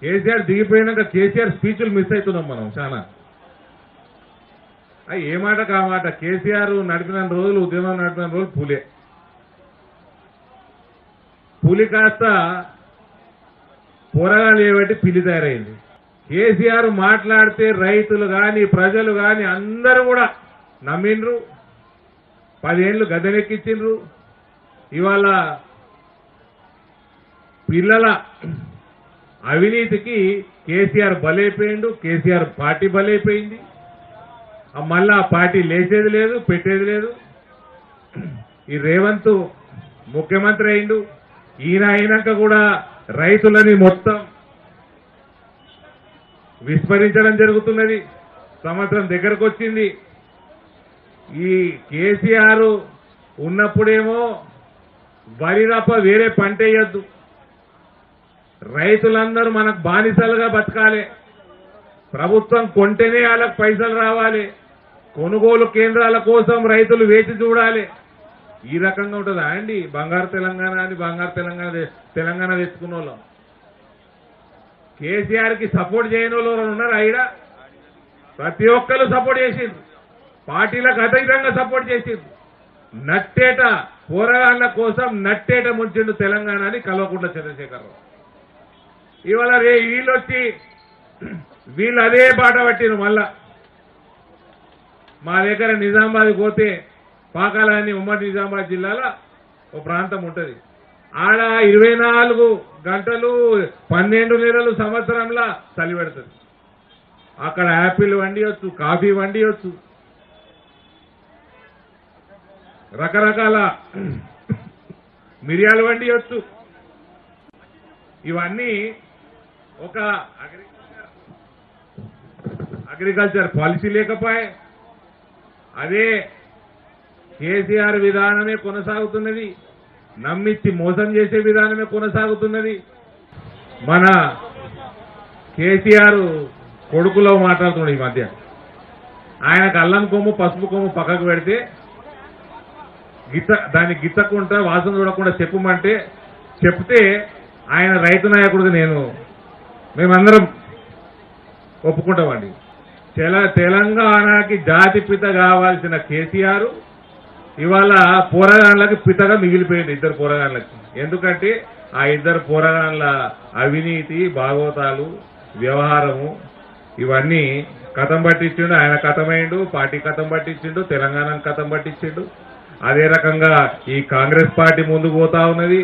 కేసీఆర్ దిగిపోయినాక కేసీఆర్ స్పీచ్లు మిస్ అవుతున్నాం మనం చాలా. ఏ మాట కామాట కేసీఆర్ నడిపిన రోజులు, ఉద్యమం నడిపిన రోజులు పులి కాస్త పోరగాలు ఏబట్టి పిల్లి తయారైంది. కేసీఆర్ మాట్లాడితే రైతులు గాని ప్రజలు గాని అందరూ కూడా నమ్మిండ్రు. 10 ఏళ్లు గద్దెనెక్కించిండ్రు. ఇవాళ పిల్లల అవినీతికి కేసీఆర్ బలైపోయిండు, కేసీఆర్ పార్టీ బలైపోయింది. మళ్ళా ఆ పార్టీ లేచేది లేదు, పెట్టేది లేదు. ఈ రేవంత్ ముఖ్యమంత్రి అయిండు. ఈయన అయినాక కూడా రైతులని మొత్తం విస్మరించడం జరుగుతున్నది. సంవత్సరం దగ్గరకు వచ్చింది. ఈ కేసీఆర్ ఉన్నప్పుడేమో వరి తప్ప వేరే పంట వేయొద్దు, రైతులందరూ మనకు బానిసలుగా బతకాలి, ప్రభుత్వం కొంటేనే వాళ్ళకు పైసలు రావాలి, కొనుగోలు కేంద్రాల కోసం రైతులు వేచి చూడాలి. ఈ రకంగా ఉంటుందా అండి బంగారు తెలంగాణ అని బంగారు తెలంగాణ తెచ్చుకున్న వాళ్ళం? కేసీఆర్కి సపోర్ట్ చేయని వాళ్ళు ఉన్నారు అయినా? ప్రతి ఒక్కరు సపోర్ట్ చేసిండ్రు, పార్టీలకు అతీతంగా సపోర్ట్ చేసిండ్రు. నట్టేట పోరాళ్ళ కోసం నట్టేట ముంచిండు తెలంగాణ అని కల్వకుంట్ల చంద్రశేఖరరావు. ఇవాళ వీళ్ళొచ్చి వీళ్ళు అదే బాట పట్టిరు. మళ్ళా మా దగ్గర నిజామాబాద్ పోతే పాకాలని ఉమ్మడి నిజామాబాద్ జిల్లాలో ఒక ప్రాంతం ఉంటుంది. ఆడ 24 గంటలు 12 నెలలు సంవత్సరంలో చలి పెడుతుంది. అక్కడ యాపిల్ వండియొచ్చు, కాఫీ వండియొచ్చు, రకరకాల మిరియాలు వండియొచ్చు. ఇవన్నీ ఒక అగ్రికల్చర్ పాలసీ లేకపోయే అదే కేసీఆర్ విధానమే కొనసాగుతున్నది. నమ్మిచ్చి మోసం చేసే విధానమే కొనసాగుతున్నది. మన కేసీఆర్ కొడుకులో మాట్లాడుతున్నాడు ఈ మధ్య. ఆయనకు అల్లం కొమ్ము పసుపు కొమ్ము పక్కకు పెడితే దాన్ని గిత్తకుండా వాసన చూడకుండా చెప్పమంటే చెప్తే ఆయన రైతు నాయకుడికి మేమందరం ఒప్పుకుంటామండి. తెలంగాణకి జాతి పిత కావాల్సిన కేసీఆర్ ఇవాళ పోరగాళ్ళకి పితగా మిగిలిపోయింది. 2 పోరగాళ్ళకి. ఎందుకంటే ఆ 2 పోరగాళ్ళ అవినీతి, భాగవతాలు, వ్యవహారము ఇవన్నీ కథం పట్టించిండు. ఆయన కథమైండు, పార్టీ కథం పట్టించిండు, తెలంగాణను కథం పట్టించిండు. అదే రకంగా ఈ కాంగ్రెస్ పార్టీ ముందుకు పోతా ఉన్నది.